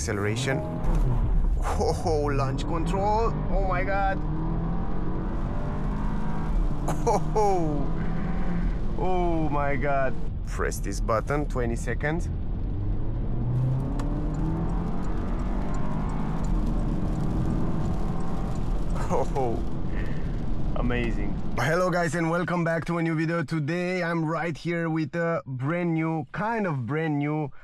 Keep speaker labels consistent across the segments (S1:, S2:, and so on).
S1: acceleration. Oh, launch control. Oh my god. Oh my god. Press this button, 20 seconds. Oh, amazing. Hello guys, and welcome back to a new video. Today I'm right here with a brand new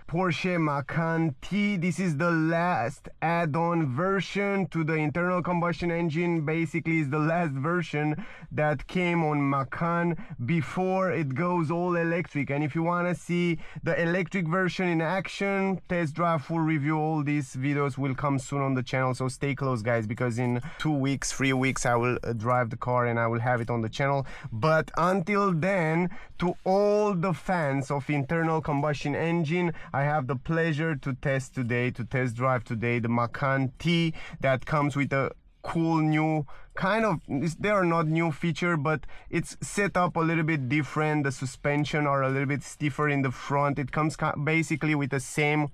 S1: Porsche Macan T. This is the last add-on version to the internal combustion engine. Basically is the last version that came on Macan before it goes all electric. And if you want to see the electric version in action, test drive, full review, all these videos will come soon on the channel, so stay close guys, because in 2 weeks, 3 weeks I will drive the car and I will have it on the channel. But until then, to all the fans of internal combustion engine, I have the pleasure to test drive today the Macan T that comes with a cool new kind of, they are not new feature, but it's set up a little bit different. The suspension are a little bit stiffer in the front. It comes basically with the same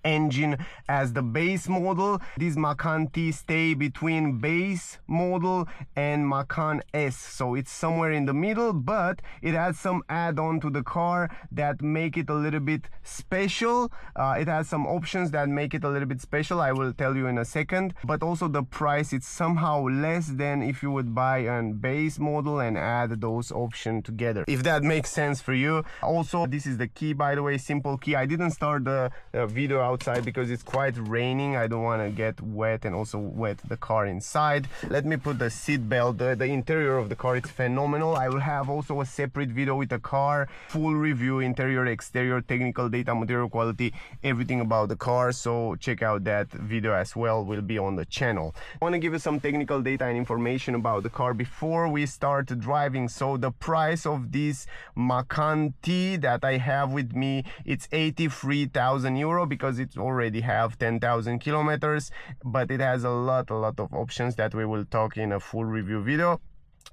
S1: engine as the base model. This Macan T stay between base model and Macan S, so it's somewhere in the middle, but it has some add-on to the car that make it a little bit special. It has some options that make it a little bit special. I will tell you in a second. But also the price, it's somehow less than if you would buy a base model and add those options together, if that makes sense for you. Also, this is the key, by the way, simple key. I didn't start the video outside because it's quite raining. I don't want to get wet and also wet the car inside. Let me put the seat belt. The interior of the car, it's phenomenal. I will have also a separate video with the car, full review, interior, exterior, technical data, material quality, everything about the car, so check out that video as well, will be on the channel. I want to give you some technical data and information about the car before we start driving. So the price of this Macan T that I have with me, it's 83,000 euro, because it already have 10,000 kilometers, but it has a lot of options that we will talk in a full review video.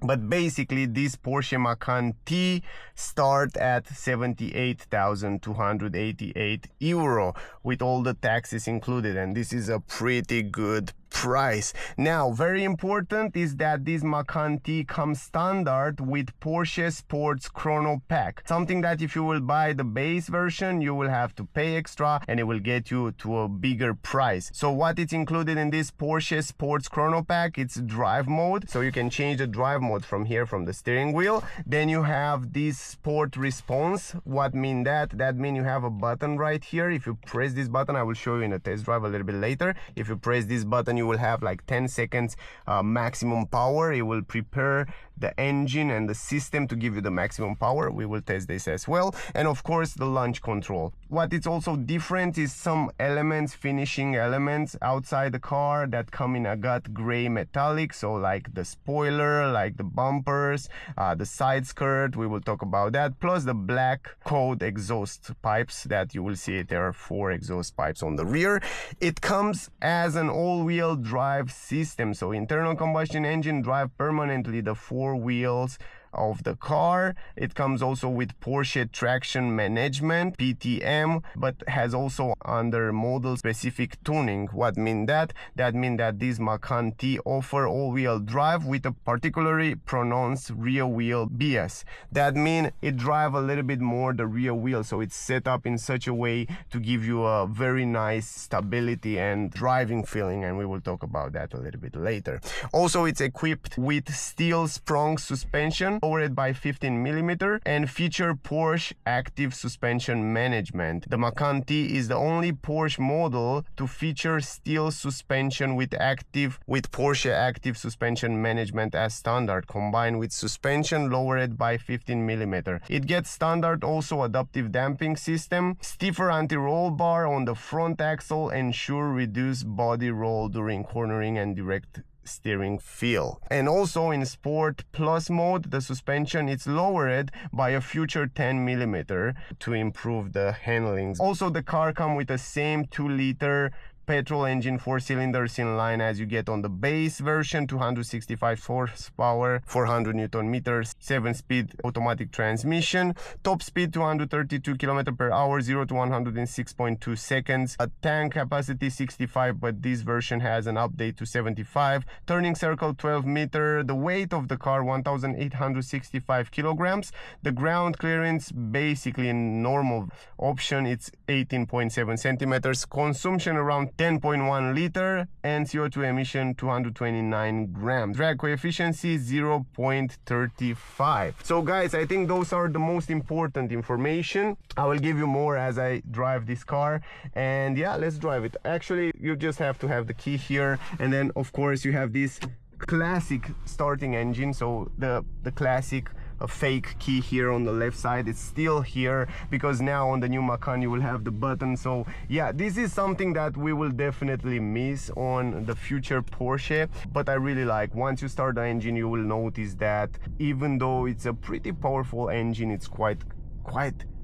S1: But basically this Porsche Macan T start at 78,288 euro with all the taxes included, and this is a pretty good price. Now, very important is that this Macan T comes standard with Porsche Sports Chrono Pack, something that if you will buy the base version you will have to pay extra and it will get you to a bigger price. So what is included in this Porsche Sports Chrono Pack, it's drive mode, so you can change the drive mode from here, from the steering wheel. Then you have this sport response. What mean that? That mean you have a button right here. If you press this button, I will show you in a test drive a little bit later. If you press this button, you will have like 10 seconds maximum power. It will prepare the engine and the system to give you the maximum power. We will test this as well. And of course the launch control. What is also different is some elements, finishing elements outside the car that come in agate gray metallic, so like the spoiler, like the bumpers, the side skirt, we will talk about that, plus the black coat exhaust pipes that you will see. There are 4 exhaust pipes on the rear. It comes as an all-wheel drive system, so internal combustion engine drive permanently the 4 wheels of the car. It comes also with Porsche Traction Management, PTM, but has also under model specific tuning. What mean that? That mean that this Macan T offer all-wheel drive with a particularly pronounced rear wheel bias. That mean it drive a little bit more the rear wheel, so it's set up in such a way to give you a very nice stability and driving feeling, and we will talk about that a little bit later. Also, it's equipped with steel-sprung suspension, lowered by 15mm, and feature Porsche Active Suspension Management. The Macan T is the only Porsche model to feature steel suspension with Porsche Active Suspension Management as standard, combined with suspension lowered by 15mm. It gets standard also adaptive damping system, stiffer anti-roll bar on the front axle, ensure reduced body roll during cornering and direct steering feel. And also in Sport Plus mode, the suspension is lowered by a future 10mm to improve the handling. Also, the car comes with the same 2-liter petrol engine, 4 cylinders in line as you get on the base version, 265 horsepower, 400 newton meters, 7-speed automatic transmission, top speed 232 km per hour, 0 to 100 in 6.2 seconds, a tank capacity 65, but this version has an update to 75, turning circle 12 meter, the weight of the car 1865 kilograms, the ground clearance basically in normal option it's 18.7 centimeters, consumption around 10.1 liter, and CO2 emission 229 grams, drag coefficient 0.35. So guys, I think those are the most important information. I will give you more as I drive this car, and yeah, let's drive it. Actually, you just have to have the key here, and then of course you have this classic starting engine, so the classic fake key here on the left side. It's still here because now on the new Macan you will have the button. So yeah, this is something that we will definitely miss on the future Porsche, but I really like. Once you start the engine, you will notice that even though it's a pretty powerful engine, it's quite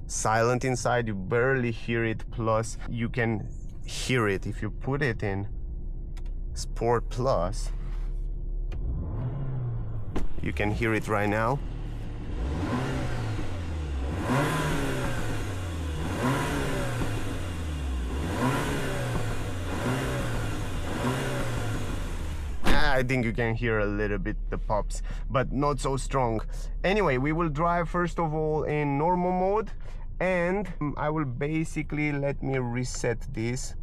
S1: silent inside. You barely hear it, plus you can hear it if you put it in Sport Plus. You can hear it right now. I think you can hear a little bit the pops, but not so strong. Anyway, we will drive first of all in normal mode, and I will basically, let me reset this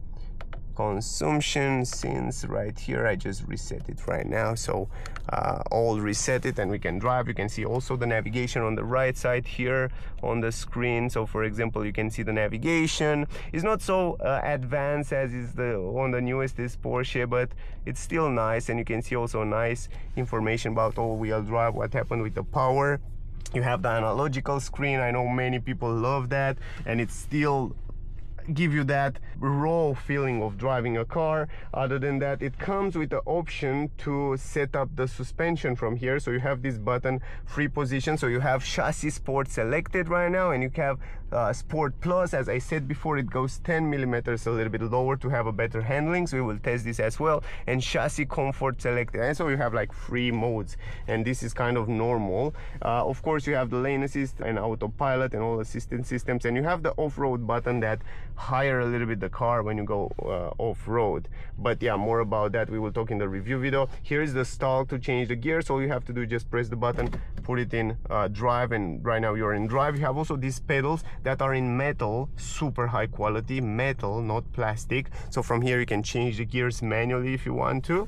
S1: consumption, since right here I just reset it right now. So all reset it and we can drive. You can see also the navigation on the right side here on the screen. So for example, you can see the navigation is not so advanced as is on the newest Porsche, but it's still nice, and you can see also nice information about all-wheel drive, what happened with the power. You have the analogical screen. I know many people love that, and it's still give you that raw feeling of driving a car. Other than that, it comes with the option to set up the suspension from here. So you have this button, free position, so you have chassis sport selected right now, and you have Sport Plus. As I said before, it goes 10 millimeters a little bit lower to have a better handling, so we will test this as well. And chassis comfort selected, and so you have like 3 modes, and this is kind of normal. Of course, you have the lane assist and autopilot and all assistance systems, and you have the off-road button that higher a little bit the car when you go off-road. But yeah, more about that we will talk in the review video. Here is the stall to change the gears. All you have to do is just press the button, put it in drive, and right now you're in drive. You have also these pedals that are in metal, super high quality metal, not plastic. So from here you can change the gears manually if you want to.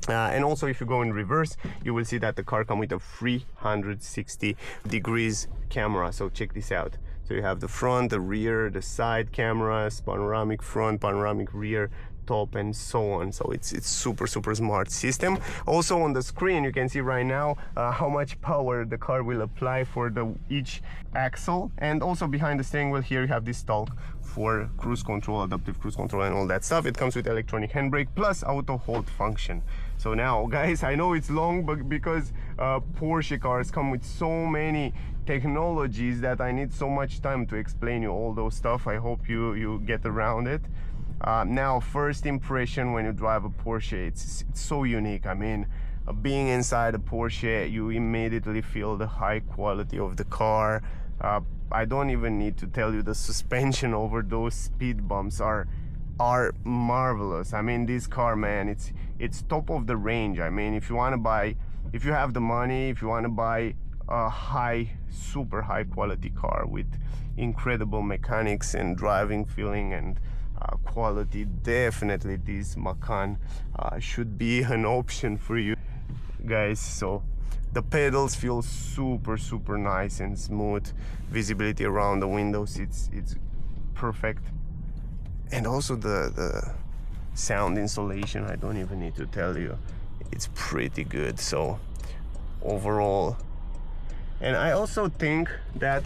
S1: And also if you go in reverse, you will see that the car comes with a 360 degrees camera. So check this out. So you have the front, the rear, the side cameras, panoramic front, panoramic rear, top, and so on. So it's super smart system. Also on the screen you can see right now how much power the car will apply for each axle, and also behind the steering wheel here you have this talk for cruise control, adaptive cruise control, and all that stuff. It comes with electronic handbrake plus auto hold function. So now guys, I know it's long, but because Porsche cars come with so many technologies that I need so much time to explain you all those stuff. I hope you get around it. Now, first impression when you drive a Porsche, it's so unique. I mean, being inside a Porsche, you immediately feel the high quality of the car. I don't even need to tell you the suspension over those speed bumps are marvelous. I mean, this car, man, it's top of the range. I mean, if you want to buy, if you have the money, if you want to buy a super high quality car with incredible mechanics and driving feeling and quality, definitely this Macan should be an option for you guys. So the pedals feel super nice and smooth. Visibility around the windows, it's perfect. And also the sound insulation, I don't even need to tell you, it's pretty good. So overall, and I also think that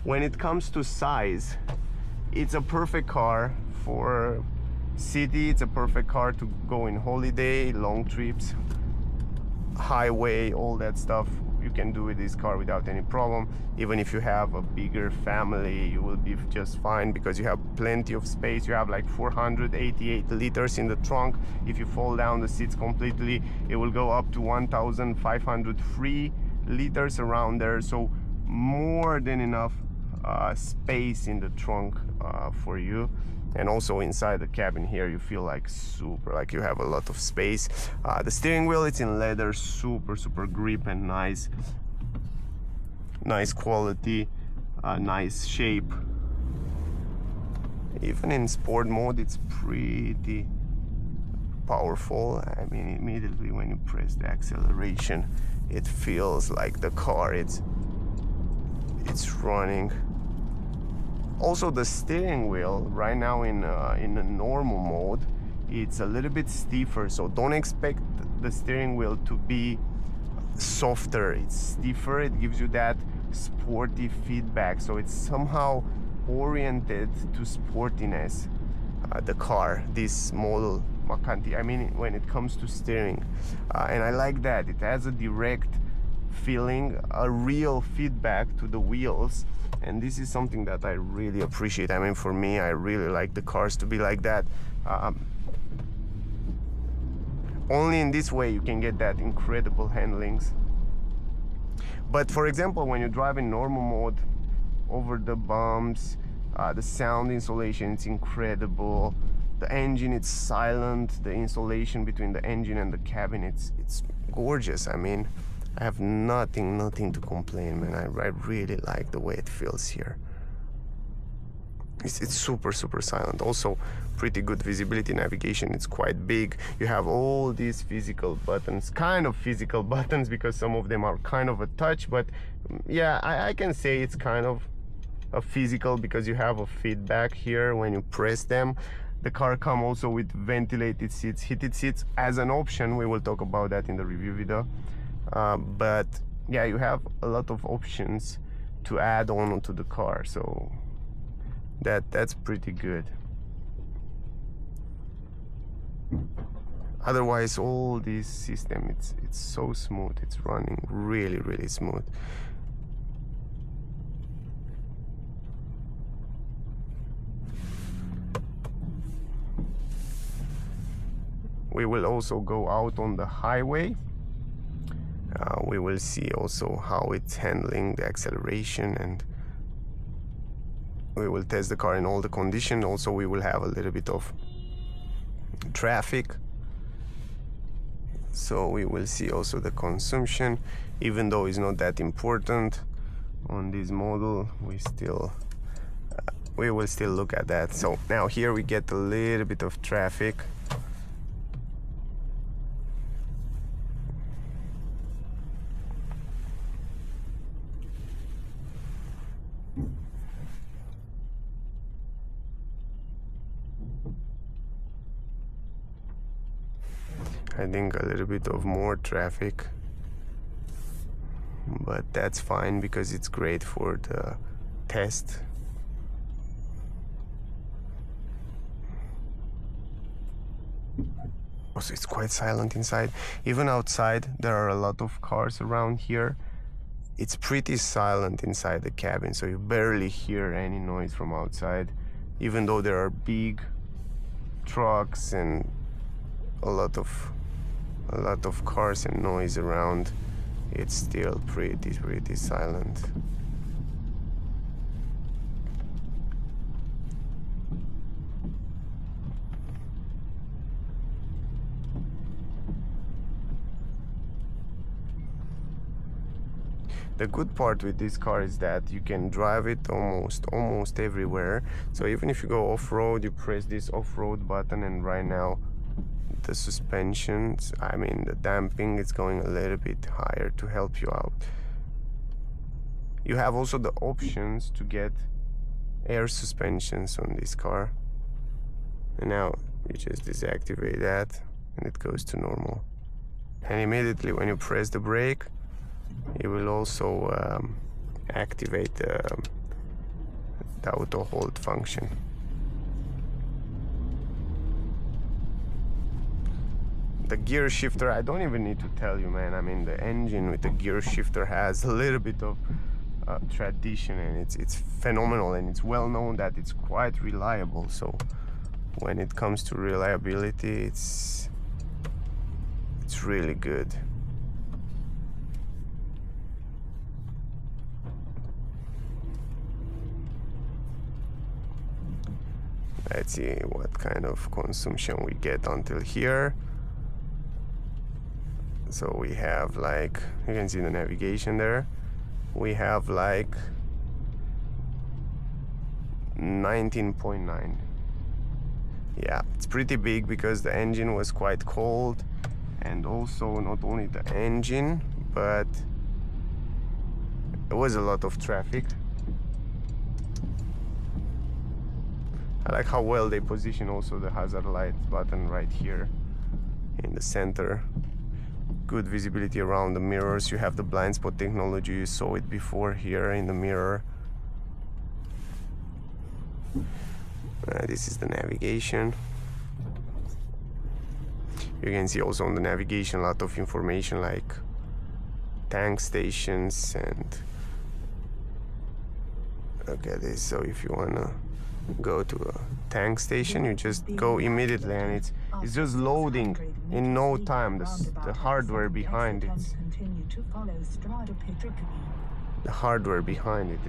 S1: when it comes to size, it's a perfect car for city. It's a perfect car to go in holiday, long trips, highway, all that stuff. you can do with this car without any problem. Even if you have a bigger family, you will be just fine because you have plenty of space. You have like 488 liters in the trunk. If you fold down the seats completely, it will go up to 1,503 liters around there. So more than enough space in the trunk for you. And also inside the cabin here, you feel like you have a lot of space. The steering wheel, it's in leather, super grip and nice quality, nice shape. Even in sport mode, it's pretty powerful. I mean, immediately when you press the acceleration, it feels like the car it's running. Also, the steering wheel right now in a normal mode, it's a little bit stiffer, so don't expect the steering wheel to be softer. It's stiffer. It gives you that sporty feedback, so it's somehow oriented to sportiness. The car, this model Macan T, I mean, when it comes to steering, and I like that it has a direct feeling, a real feedback to the wheels. And this is something that I really appreciate. I mean, for me, I really like the cars to be like that. Only in this way you can get that incredible handlings. But for example, when you drive in normal mode, over the bumps, the sound insulation, it's incredible. The engine, it's silent. The insulation between the engine and the cabin, it's gorgeous. I mean, I have nothing to complain, man. I really like the way it feels here. It's super silent. Also, pretty good visibility, navigation. It's quite big. You have all these physical buttons, kind of physical buttons, because some of them are kind of a touch. But yeah, I can say it's kind of a physical because you have a feedback here when you press them. The car comes also with ventilated seats, heated seats as an option. We will talk about that in the review video. But yeah, you have a lot of options to add on to the car, so that's pretty good. Otherwise, all this system, it's so smooth. It's running really smooth. We will also go out on the highway. We will see also how it's handling the acceleration, and we will test the car in all the conditions. Also, we will have a little bit of traffic, so we will see also the consumption. Even though it's not that important on this model, we will still look at that. So now here we get a little bit of traffic. I think a little bit of more traffic, but that's fine because it's great for the test. Also, it's quite silent inside. Even outside, there are a lot of cars around here. It's pretty silent inside the cabin, so you barely hear any noise from outside. Even though there are big trucks and a lot of cars and noise around, it's still pretty silent. The good part with this car is that you can drive it almost everywhere. So even if you go off-road, you press this off-road button, and right now the suspensions, I mean the damping, is going a little bit higher to help you out. You have also the options to get air suspensions on this car, and now you just deactivate that and it goes to normal. And immediately when you press the brake, it will also activate the auto hold function. The gear shifter, I don't even need to tell you, man. I mean, the engine with the gear shifter has a little bit of tradition, and it's phenomenal, and it's well known that it's quite reliable. So when it comes to reliability, it's really good. Let's see what kind of consumption we get until here. So we have, like, you can see the navigation there. We have like 19.9. Yeah, it's pretty big because the engine was quite cold, and also not only the engine, but there was a lot of traffic. I like how well they position also the hazard light button right here in the center. Good visibility around the mirrors. You have the blind spot technology, you saw it before here in the mirror. This is the navigation. You can see also on the navigation a lot of information like tank stations and look at this. So if you wanna go to a tank station, you just go immediately, and it's just loading in no time. The hardware behind it,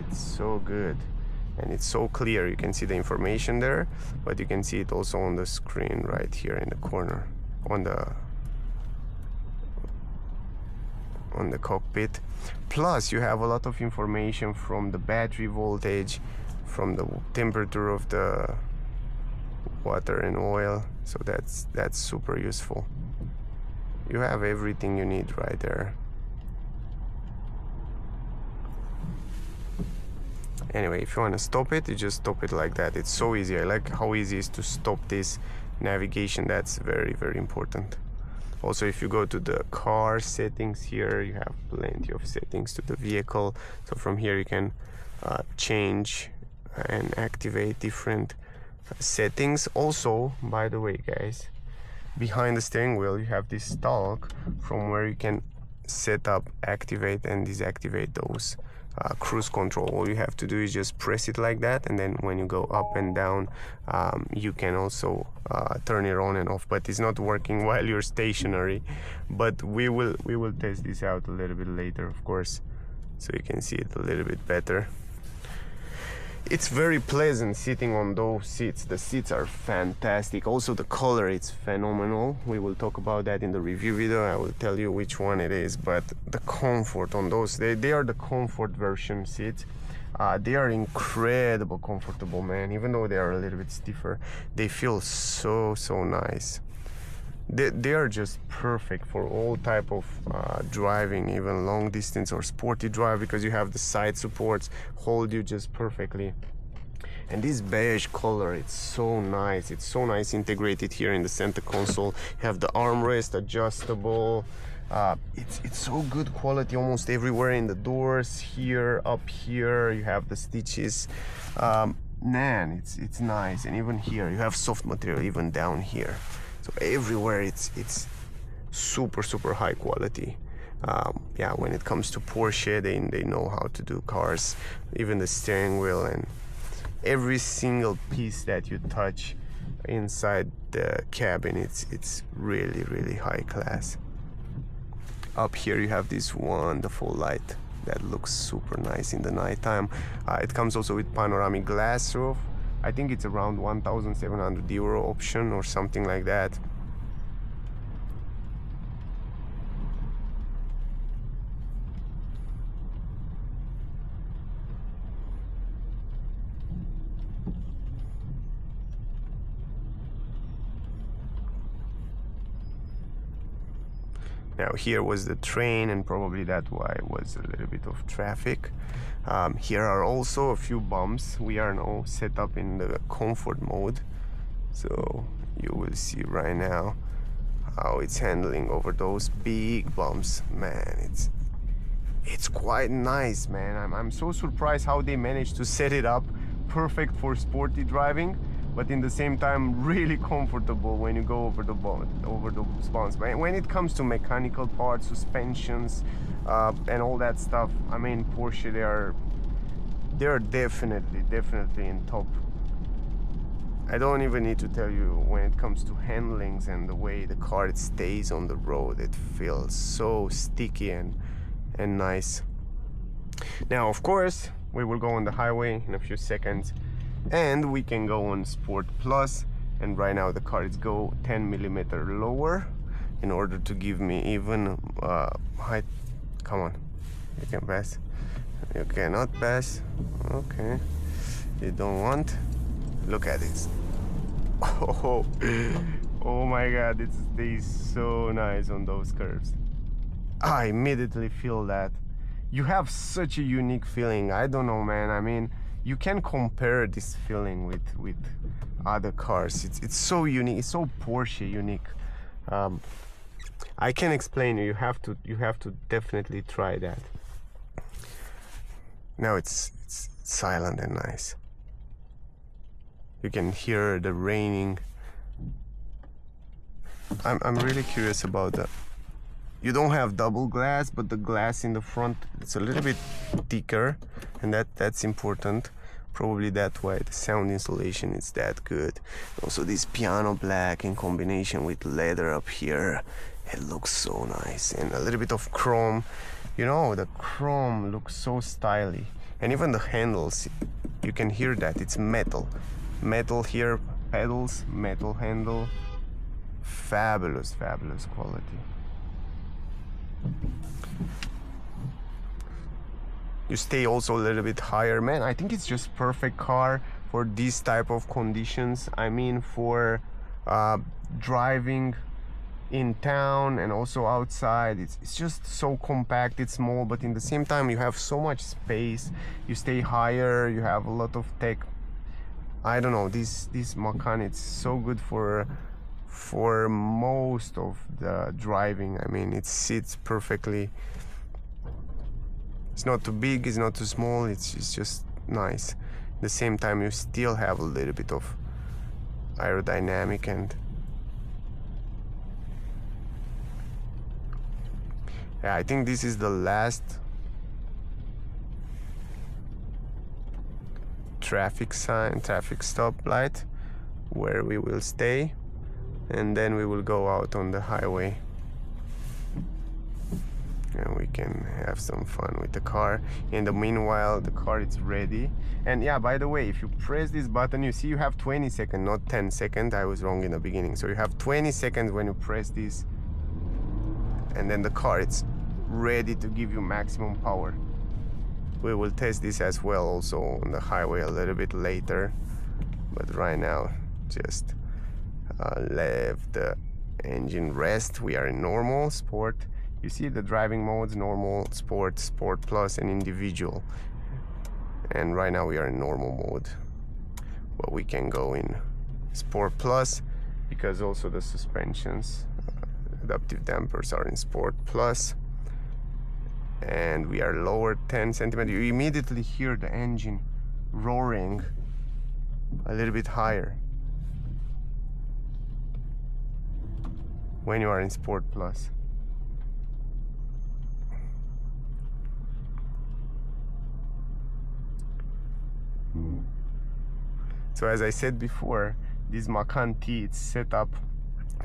S1: it's so good, and it's so clear. You can see the information there, but you can see it also on the screen right here in the corner on the cockpit. Plus you have a lot of information from the battery voltage, from the temperature of the water and oil, so that's super useful. You have everything you need right there. Anyway, if you want to stop it, you just stop it like that. It's so easy. I like how easy it is to stop this navigation. That's very, very important. Also, if you go to the car settings here, you have plenty of settings to the vehicle. So from here you can change and activate different settings. Also, by the way, guys, behind the steering wheel you have this stalk from where you can set up, activate and deactivate those cruise control. All you have to do is just press it like that, and then when you go up and down, you can also turn it on and off, but it's not working while you're stationary. But we will test this out a little bit later, of course, so you can see it a little bit better. It's very pleasant sitting on those seats. The seats are fantastic. Also the color, it's phenomenal. We will talk about that in the review video. I will tell you which one it is, but the comfort on those, they are the comfort version seats. They are incredible comfortable, man. Even though they are a little bit stiffer, they feel so nice. They are just perfect for all type of driving, even long distance or sporty drive, because you have the side supports hold you just perfectly. And this beige color, it's so nice. It's so nice integrated here in the center console. You have the armrest adjustable. It's so good quality almost everywhere in the doors. Here, up here, you have the stitches. Man, it's nice. And even here, you have soft material even down here. So everywhere it's super high quality. Yeah, when it comes to Porsche, they know how to do cars. Even the steering wheel and every single piece that you touch inside the cabin, it's really high class. Up here you have this wonderful light that looks super nice in the nighttime. It comes also with panoramic glass roof. I think it's around 1,700 euro option or something like that. Now here was the train, and probably that's why it was a little bit of traffic. Here are also a few bumps. We are now set up in the comfort mode, so you will see right now how it's handling over those big bumps. Man, it's quite nice, man. I'm so surprised how they managed to set it up perfect for sporty driving, but in the same time really comfortable when you go over the bumps. But when it comes to mechanical parts, suspensions, and all that stuff, I mean, Porsche, they're definitely in top. I don't even need to tell you when it comes to handlings and the way the car stays on the road. It feels so sticky and nice. Now, of course, we will go on the highway in a few seconds, and we can go on Sport Plus. And right now the car is go 10mm lower in order to give me even height. Come on, you can pass. You cannot pass. Okay, you don't want. Look at this. Oh my god, it's so nice on those curves. I immediately feel that. You have such a unique feeling. I don't know, man. I mean, you can compare this feeling with other cars. It's so unique. It's so Porsche unique. I can explain you. You have to definitely try that. Now it's silent and nice. You can hear the raining. I'm really curious about that. You don't have double glass, but the glass in the front, it's a little bit thicker, and that's important. Probably that's why the sound insulation is that good. Also this piano black in combination with leather up here, it looks so nice. And a little bit of chrome. You know, the chrome looks so stylish. And even the handles, you can hear that, it's metal. Metal here, pedals, metal handle. Fabulous quality. You stay also a little bit higher, man. I think it's just perfect car for these type of conditions. I mean, for driving in town and also outside. It's just so compact, it's small, but in the same time you have so much space. You stay higher, you have a lot of tech. I don't know, this Macan, it's so good for most of the driving. I mean, it sits perfectly. It's not too big, it's not too small, it's just nice. At the same time, you still have a little bit of aerodynamic, and yeah, I think this is the last traffic stop light where we will stay, and then we will go out on the highway and we can have some fun with the car. In the meanwhile, the car is ready. And yeah, by the way, if you press this button, you see you have 20 seconds, not 10 seconds. I was wrong in the beginning. So you have 20 seconds when you press this, and then the car is ready to give you maximum power. We will test this as well also on the highway a little bit later, but right now just let the engine rest. We are in normal, sport. You see the driving modes: normal, sport, sport plus, and individual. And right now we are in normal mode, but we can go in sport plus because also the suspensions, adaptive dampers are in sport plus, and we are lower 10 centimeters. You immediately hear the engine roaring a little bit higher when you are in sport plus. So as I said before, this Macan T, it's set up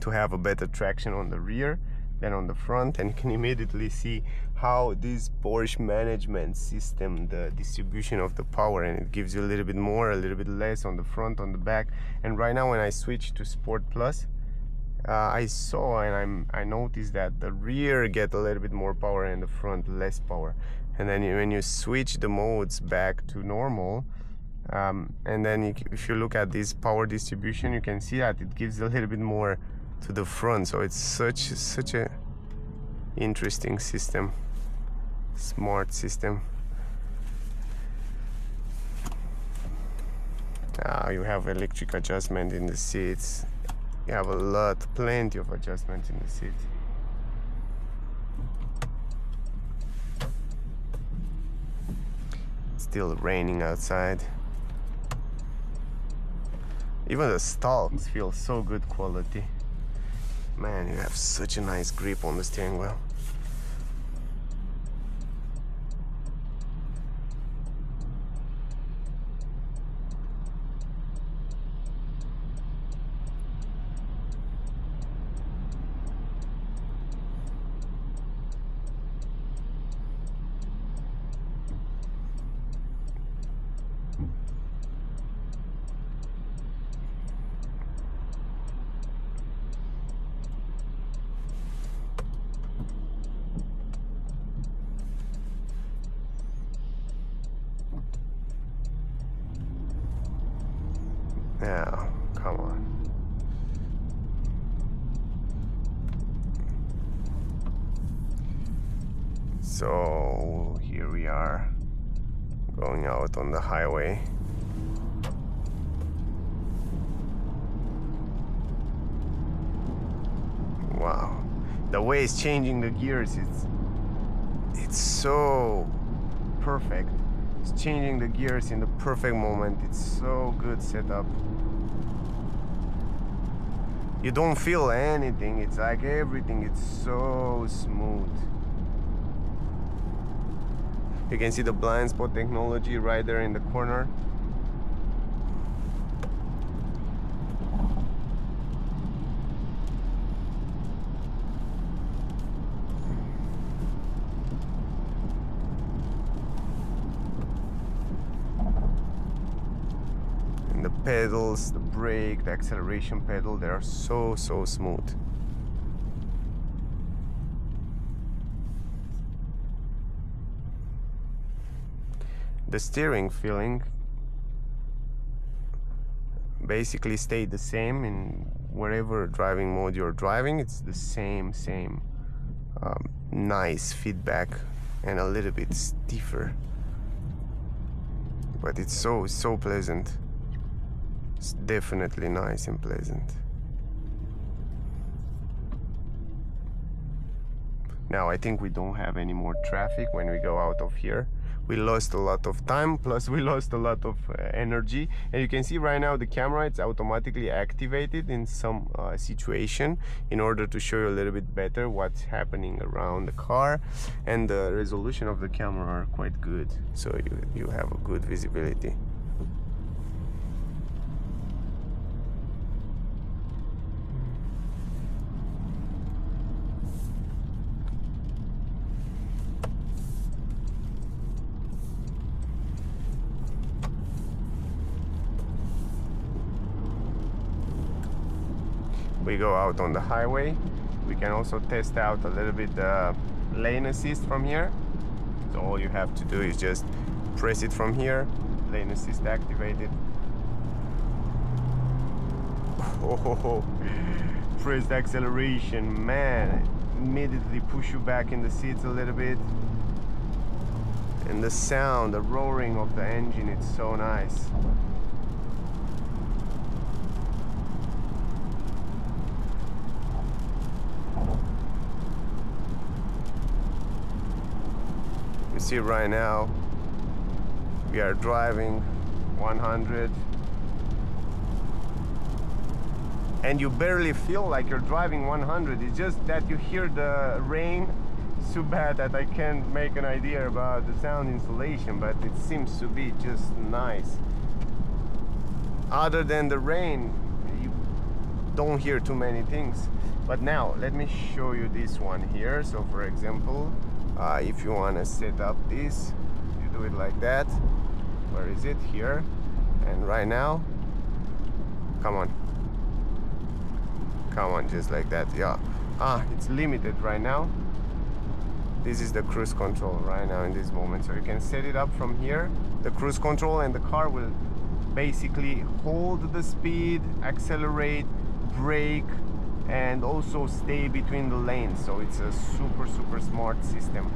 S1: to have a better traction on the rear than on the front, and you can immediately see how this Porsche management system, the distribution of the power, and it gives you a little bit more, a little bit less on the front, on the back. And right now when I switch to Sport Plus, I saw and I noticed that the rear get a little bit more power and the front less power. And then when you switch the modes back to normal, and then if you look at this power distribution, you can see that it gives a little bit more to the front. So it's such a interesting system, smart system. You have electric adjustment in the seats. You have plenty of adjustments in the seats. It's still raining outside. Even the stalks feel so good quality. Man, you have such a nice grip on the steering wheel. Now, come on. So here we are going out on the highway. Wow, the way it's changing the gears, it's so perfect. It's changing the gears in the perfect moment. It's so good setup. You don't feel anything. It's like everything. It's so smooth. You can see the blind spot technology right there in the corner. And the pedals, the brake, the acceleration pedal, they are so smooth. The steering feeling basically stayed the same in whatever driving mode you're driving. It's the same nice feedback and a little bit stiffer, but it's so pleasant. It's definitely nice and pleasant. Now I think we don't have any more traffic when we go out of here. We lost a lot of time, plus we lost a lot of energy. And you can see right now the camera, it's automatically activated in some situation in order to show you a little bit better what's happening around the car. And the resolution of the camera are quite good, so you have a good visibility. We go out on the highway. We can also test out a little bit the lane assist from here. So all you have to do is just press it from here, lane assist activated. Oh, press the acceleration, man, immediately push you back in the seats a little bit. And the sound, the roaring of the engine, it's so nice. See right now we are driving 100 and you barely feel like you're driving 100. It's just that you hear the rain. It's too bad that I can't make an idea about the sound insulation, but it seems to be just nice. Other than the rain, you don't hear too many things. But now let me show you this one here. So for example, if you want to set up this, you do it like that. Where is it? Here. And right now, come on, just like that. Yeah, it's limited right now. This is the cruise control right now in this moment, so you can set it up from here, the cruise control, and the car will basically hold the speed, accelerate, brake, and also stay between the lanes. So it's a super smart system.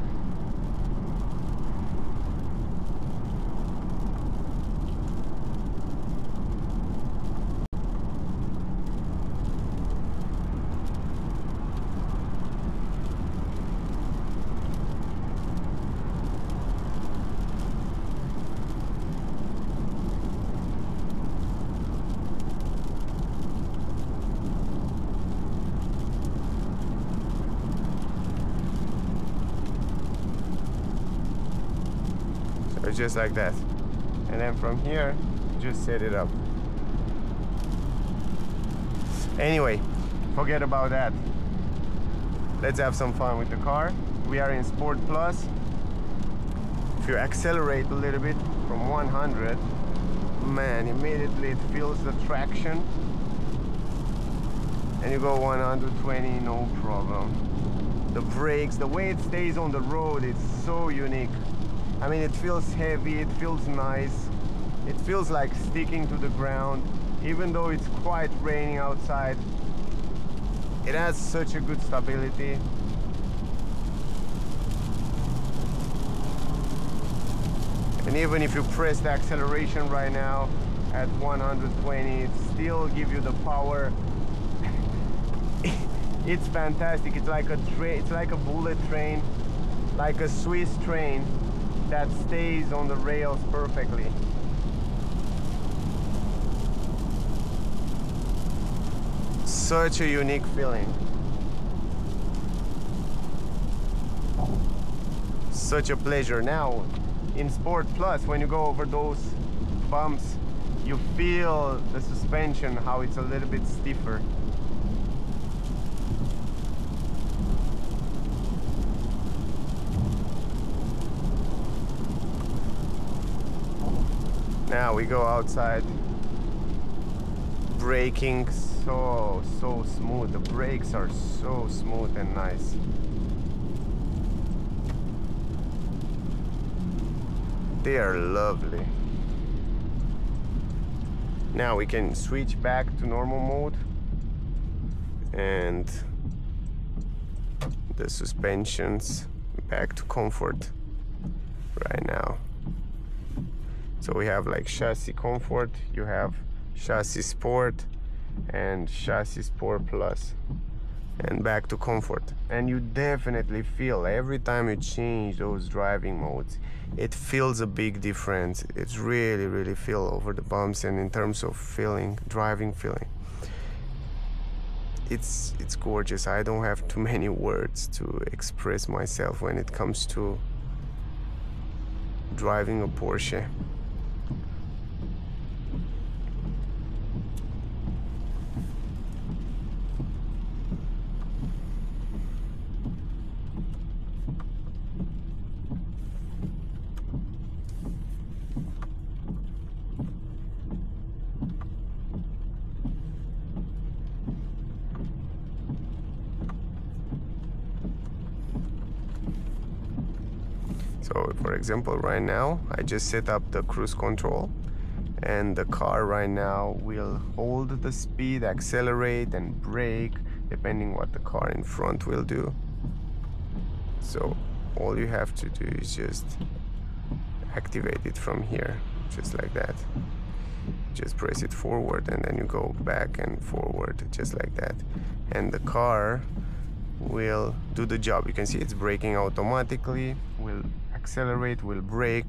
S1: It's just like that. And then from here, just set it up. Anyway, forget about that. Let's have some fun with the car. We are in Sport Plus. If you accelerate a little bit from 100, man, immediately it feels the traction. And you go 120, no problem. The brakes, the way it stays on the road, it's so unique. I mean, it feels heavy, it feels nice. It feels like sticking to the ground, even though it's quite raining outside. It has such a good stability. And even if you press the acceleration right now at 120, it still gives you the power. It's fantastic. It's like a train, it's like a bullet train, like a Swiss train that stays on the rails perfectly. Such a unique feeling. Such a pleasure. Now, in Sport Plus, when you go over those bumps, you feel the suspension, how it's a little bit stiffer. Now we go outside. Braking so smooth. The brakes are so smooth and nice. They are lovely. Now we can switch back to normal mode, and the suspensions back to comfort right now. So we have like chassis comfort, you have chassis sport and chassis sport plus, and back to comfort. And you definitely feel every time you change those driving modes, it feels a big difference. It's really feel over the bumps, and in terms of feeling, driving feeling, it's gorgeous. I don't have too many words to express myself when it comes to driving a Porsche. So for example, right now I just set up the cruise control, and the car right now will hold the speed, accelerate and brake depending what the car in front will do. So all you have to do is just activate it from here, just like that. Just press it forward and then you go back and forward, just like that, and the car will do the job. You can see it's braking automatically, will accelerate, will brake,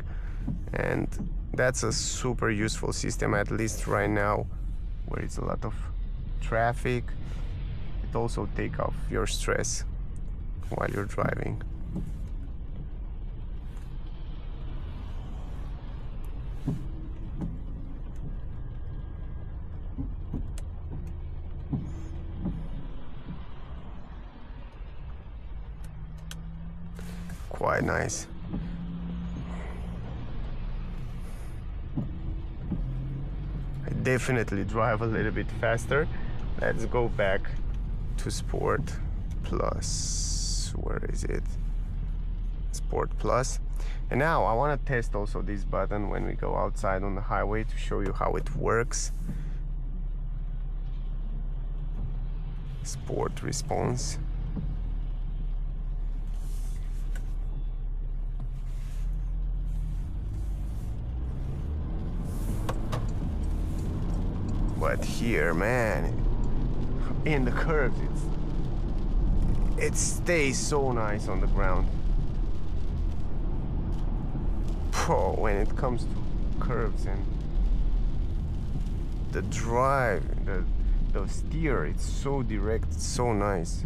S1: and that's a super useful system, at least right now where it's a lot of traffic. It also takes off your stress while you're driving. Quite nice. I definitely drive a little bit faster. Let's go back to Sport Plus. Where is it? Sport Plus. And now I want to test also this button when we go outside on the highway to show you how it works. Sport response. But here, man, in the curves, it stays so nice on the ground. Oh, when it comes to curves and the drive, the steer, it's so direct, it's so nice.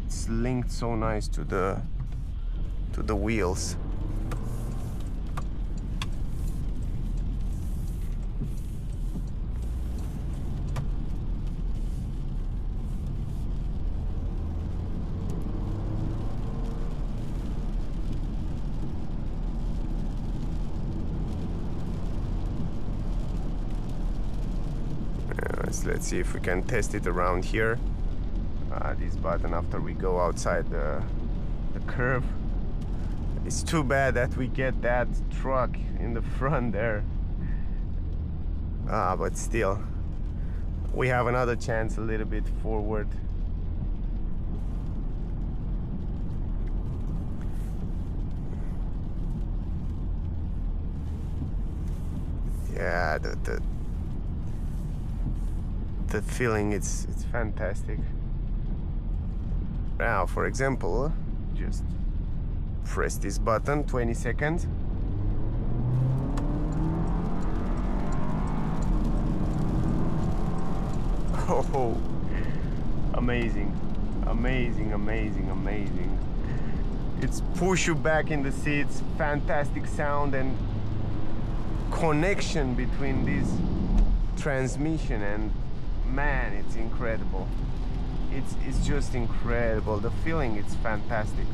S1: It's linked so nice to the wheels. let's see if we can test it around here. This button after we go outside the curve. It's too bad that we get that truck in the front there. But still, we have another chance a little bit forward. Yeah, the feeling, it's fantastic. Now, for example, just press this button, 20 seconds. Oh, amazing, amazing, amazing, amazing. It's push you back in the seats, fantastic sound and connection between this transmission, and man, it's incredible. It's just incredible. The feeling, it's fantastic.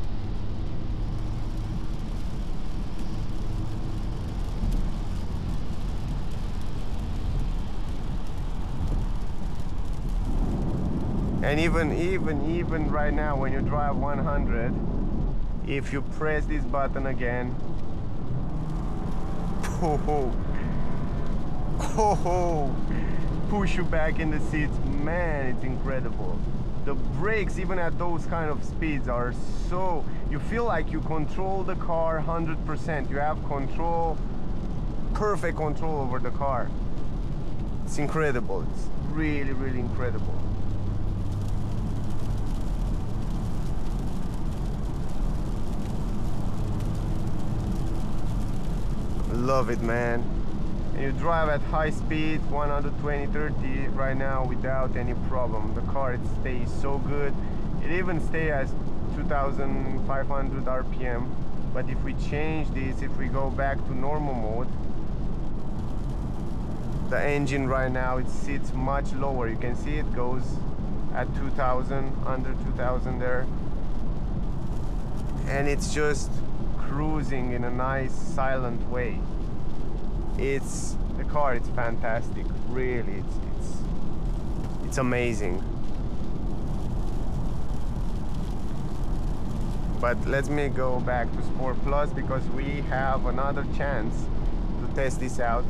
S1: And even right now when you drive 100, if you press this button again, push you back in the seats, man, it's incredible. The brakes, even at those kind of speeds, are so, you feel like you control the car 100%. You have control, perfect control over the car. It's incredible. It's really, really incredible. Love it, man. And you drive at high speed, 120, 30 right now without any problem. The car, it stays so good. It even stays at 2500 RPM. But if we change this, if we go back to normal mode, the engine right now, it sits much lower. You can see it goes at 2000, under 2000 there. And it's just cruising in a nice silent way. It's the car, it's fantastic, really. It's amazing. But let me go back to Sport Plus because we have another chance to test this out.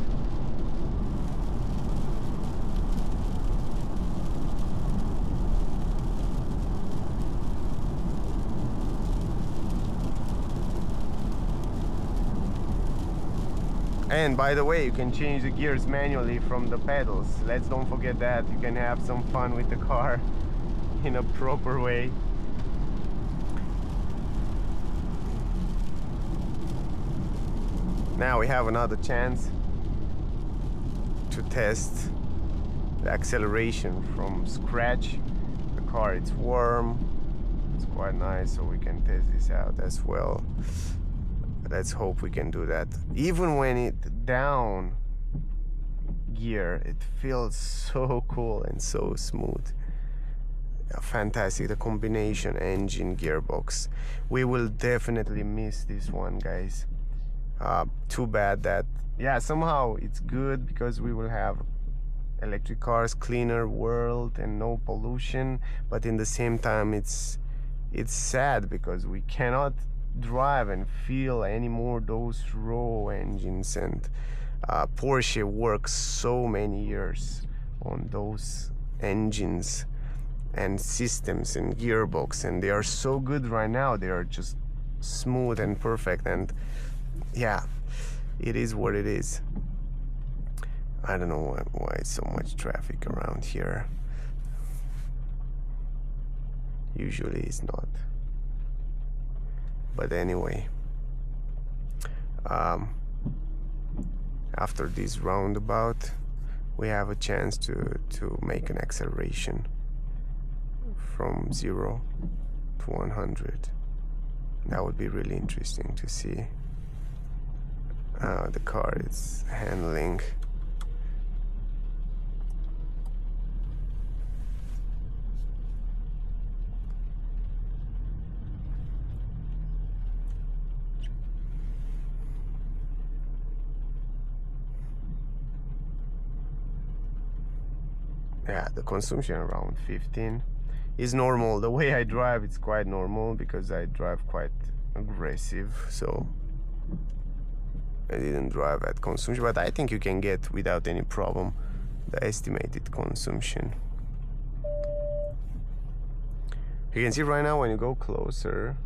S1: And by the way, you can change the gears manually from the pedals. Let's don't forget that. You can have some fun with the car in a proper way. Now we have another chance to test the acceleration from scratch. The car, it's warm, it's quite nice, so we can test this out as well. Let's hope we can do that. Even when it down gear, it feels so cool and so smooth. Yeah, fantastic. The combination engine gearbox. We will definitely miss this one, guys. Too bad that, yeah, somehow it's good because we will have electric cars, cleaner world and no pollution, but in the same time it's sad because we cannot drive and feel anymore those raw engines. And Porsche works so many years on those engines and systems and gearbox, and they are so good right now. They are just smooth and perfect, and yeah, it is what it is. I don't know why so much traffic around here. Usually it's not. But anyway, after this roundabout, we have a chance to make an acceleration from 0 to 100. That would be really interesting to see how the car is handling. Yeah, the consumption around 15 is normal. The way I drive, it's quite normal because I drive quite aggressive, so I didn't drive at consumption, but I think you can get without any problem the estimated consumption. You can see right now when you go closer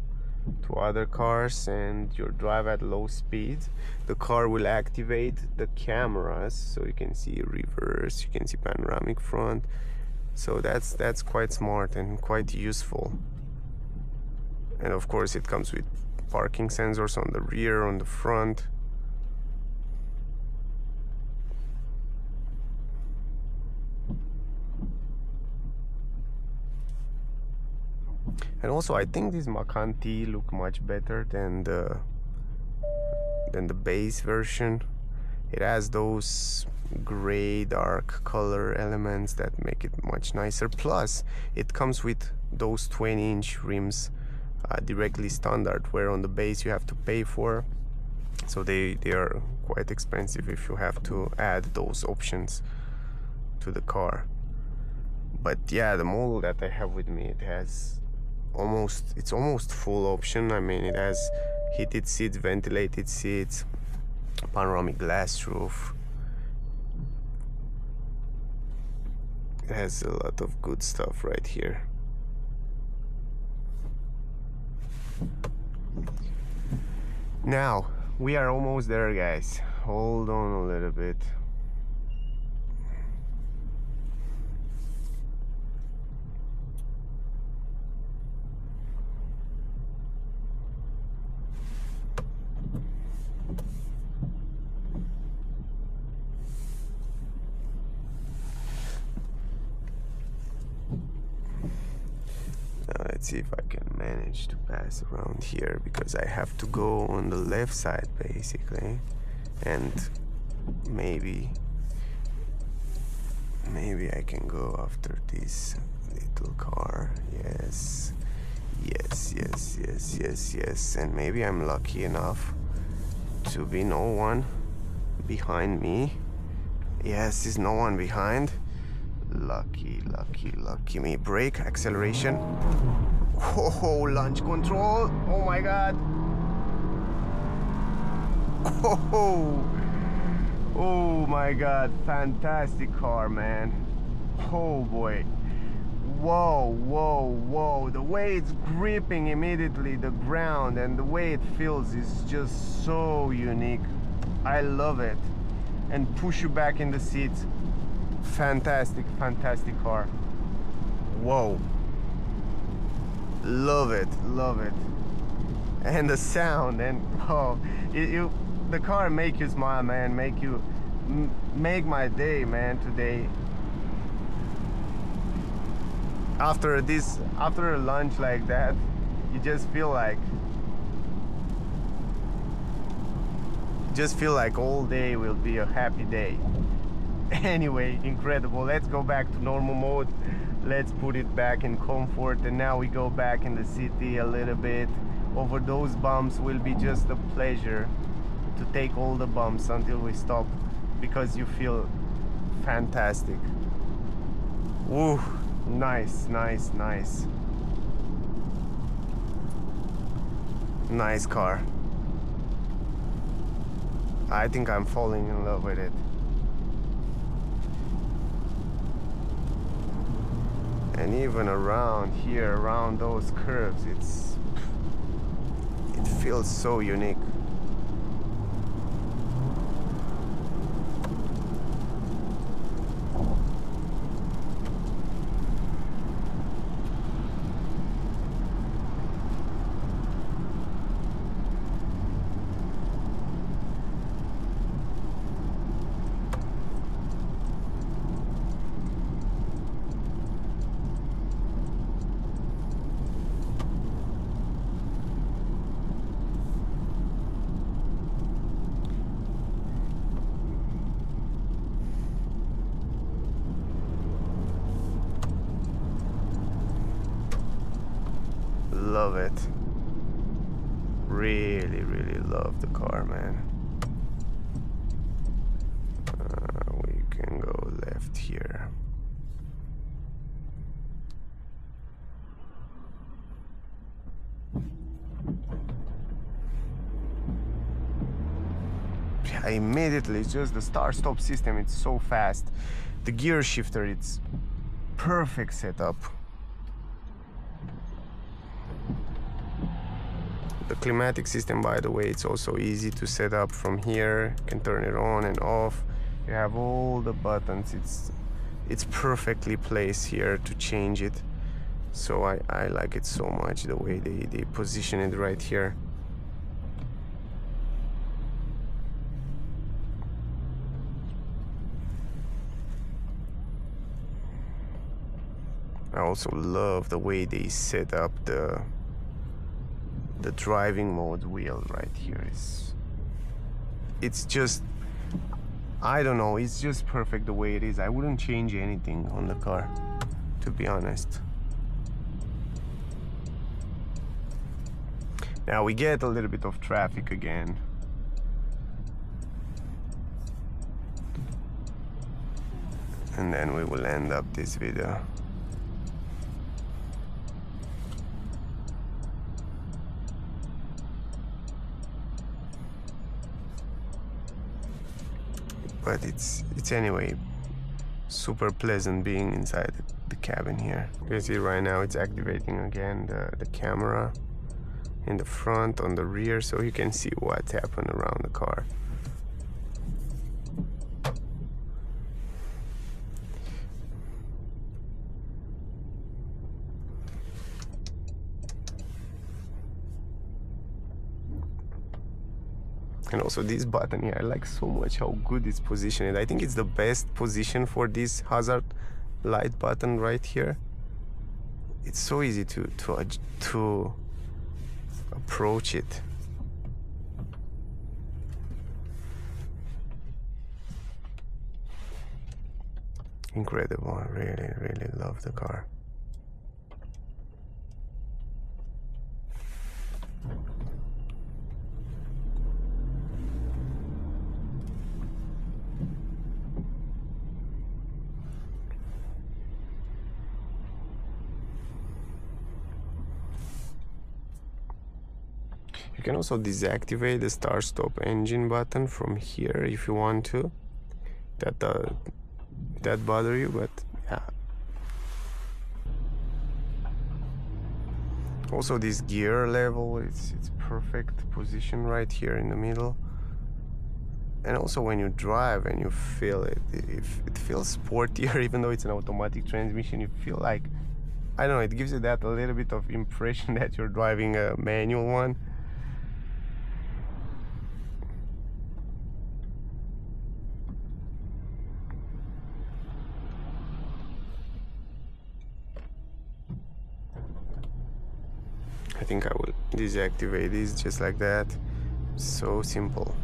S1: to other cars and you drive at low speed, the car will activate the cameras, so you can see reverse, you can see panoramic front. So that's quite smart and quite useful. And of course it comes with parking sensors on the rear, on the front. And also I think this Macan T look much better than the base version. It has those gray dark color elements that make it much nicer. Plus it comes with those 20-inch rims directly standard, where on the base you have to pay for. So they are quite expensive if you have to add those options to the car. But yeah, the model that I have with me, it has it's almost full option. I mean, it has heated seats, ventilated seats, panoramic glass roof. It has a lot of good stuff right here. Now we are almost there, guys. Hold on a little bit. Let's see if I can manage to pass around here, because I have to go on the left side basically, and maybe I can go after this little car. Yes, and maybe I'm lucky enough to be no one behind me. Yes, there's no one behind. Lucky me. Brake, acceleration. Oh, launch control. Oh my god. Oh my god, fantastic car, man. Oh boy. Whoa. The way it's gripping immediately the ground and the way it feels is just so unique. I love it. And push you back in the seat. Fantastic car. Whoa. Love it. And the sound, and the car make you smile, man. Make my day, man, today. After a lunch like that, you just feel like all day will be a happy day. Anyway, incredible. Let's go back to normal mode. Let's put it back in comfort, and now we go back in the city a little bit. Over those bumps will be just a pleasure to take all the bumps until we stop, because you feel fantastic. Woo, nice. Nice car. I think I'm falling in love with it. And even around here, around those curves, it feels so unique. Love it. Really love the car, man. We can go left here. immediately. It's just the start-stop system, it's so fast. The gear shifter, it's perfect setup. The climatic system, by the way, it's also easy to set up from here. You can turn it on and off. You have all the buttons. It's perfectly placed here to change it. So I like it so much, the way they position it right here. I also love the way they set up the driving mode wheel right here. It's just, I don't know, it's just perfect the way it is. I wouldn't change anything on the car, to be honest. Now we get a little bit of traffic again. And then we will end up this video. But it's anyway super pleasant being inside the cabin here. You can see right now it's activating again the camera in the front, on the rear, so you can see what's happened around the car. And also this button here, I like so much how good it's positioned. I think it's the best position for this hazard light button right here. It's so easy to approach it. Incredible. I really love the car. You can also deactivate the start-stop engine button from here if you want to. That bother you, but yeah. Also this gear level, it's perfect position right here in the middle. And also when you drive and you feel it, it feels sportier, even though it's an automatic transmission. You feel like, I don't know, it gives you that a little bit of impression that you're driving a manual one. I think I will deactivate this just like that. So simple.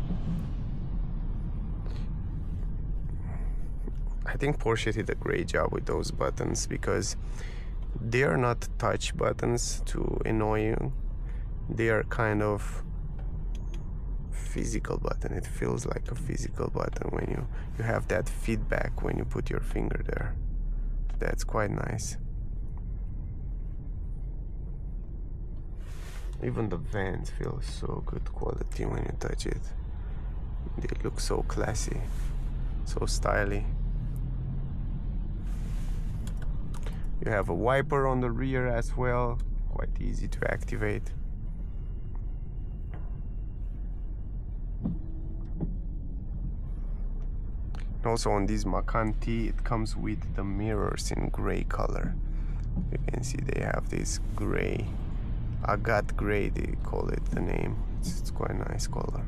S1: I think Porsche did a great job with those buttons because they are not touch buttons to annoy you. They are kind of physical button. It feels like a physical button when you have that feedback when you put your finger there. That's quite nice. Even the vents feel so good quality when you touch it. They look so classy, so stylish. You have a wiper on the rear as well, quite easy to activate. Also on this Macan T, it comes with the mirrors in gray color. You can see they have this gray, agate gray, they call it the name. It's quite a nice color.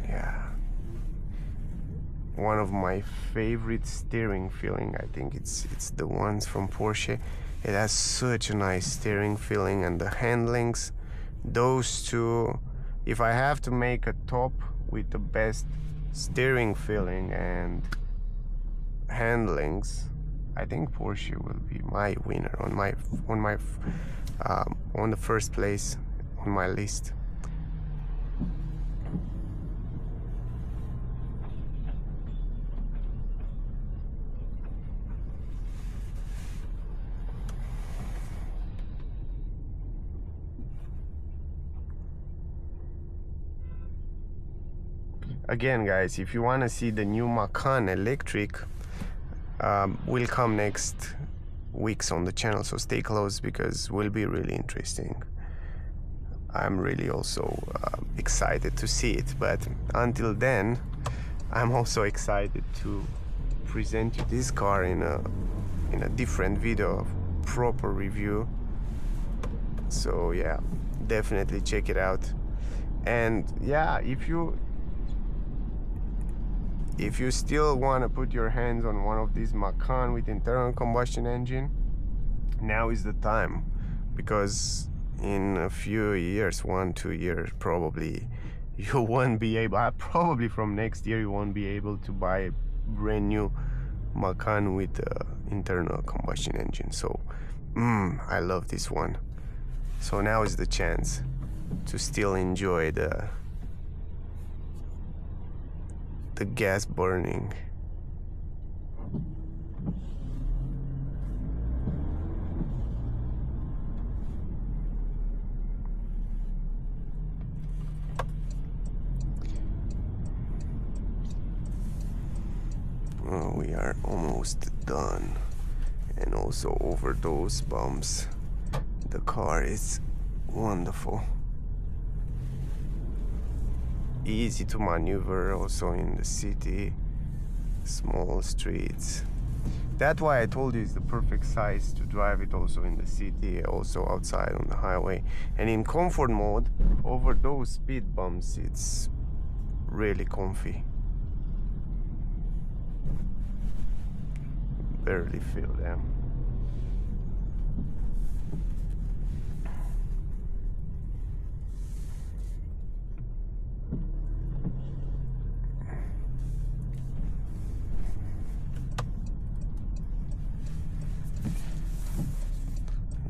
S1: Yeah. One of my favorite steering feeling, I think it's the ones from Porsche. It has such a nice steering feeling, and the handlings, those two, if I have to make a top with the best steering feeling and handlings, I think Porsche will be my winner on the first place on my list. again guys, if you want to see the new Macan electric, will come next weeks on the channel, so stay close because will be really interesting. I'm really also excited to see it, but until then I'm also excited to present you this car in a different video, proper review. So yeah, definitely check it out. And yeah, if you still want to put your hands on one of these Macan with internal combustion engine, now is the time, because in a few years, 1-2 years probably, you won't be able, probably from next year you won't be able to buy a brand new Macan with internal combustion engine. So I love this one. So now is the chance to still enjoy the gas burning. Oh, we are almost done. And also over those bumps, the car is wonderful. Easy to maneuver also in the city, small streets. That's why I told you it's the perfect size to drive it also in the city, also outside on the highway. And in comfort mode, over those speed bumps, it's really comfy. Barely feel them.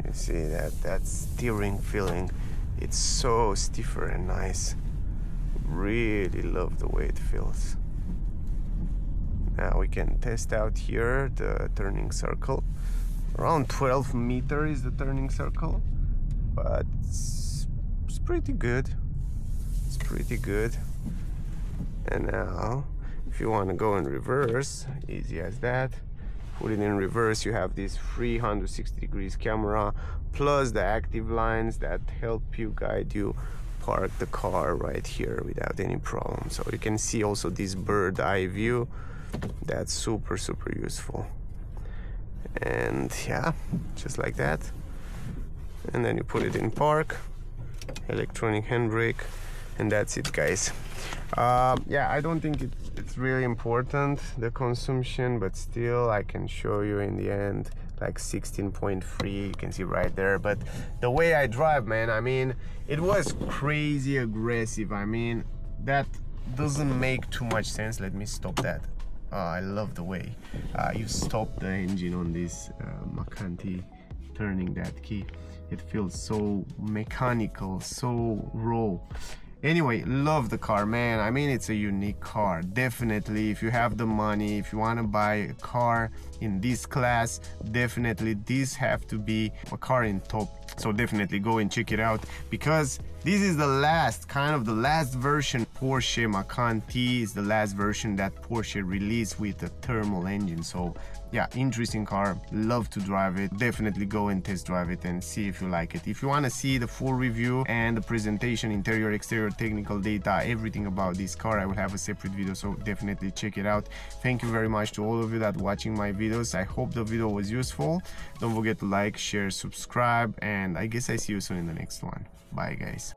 S1: You see that steering feeling, it's so stiffer and nice. Really love the way it feels. Now we can test out here the turning circle. Around 12 meters is the turning circle, but it's pretty good. It's pretty good. And now, if you want to go in reverse, easy as that. Put it in reverse, you have this 360 degrees camera, plus the active lines that help you guide you park the car right here without any problem. So you can see also this bird eye view. That's super useful. And yeah, just like that. And then you put it in park, electronic handbrake, and that's it, guys. Yeah, I don't think it's really important, the consumption, but still I can show you in the end, like 16.3, you can see right there. But the way I drive, man, I mean, it was crazy aggressive. I mean, that doesn't make too much sense. Let me stop that. I love the way you stop the engine on this Macan T, turning that key. It feels so mechanical, so raw. Anyway, love the car, man. I mean, it's a unique car. Definitely, if you have the money, if you want to buy a car in this class, definitely this have to be a car in top. So definitely go and check it out, because this is the last, kind of the last version. Porsche Macan T is the last version that Porsche released with a thermal engine. So yeah, interesting car, love to drive it. Definitely go and test drive it and see if you like it. If you want to see the full review and the presentation, interior, exterior, technical data, everything about this car, I will have a separate video, so definitely check it out. Thank you very much to all of you that watching my videos. I hope the video was useful. Don't forget to like, share, subscribe, and I guess I see you soon in the next one. Bye, guys.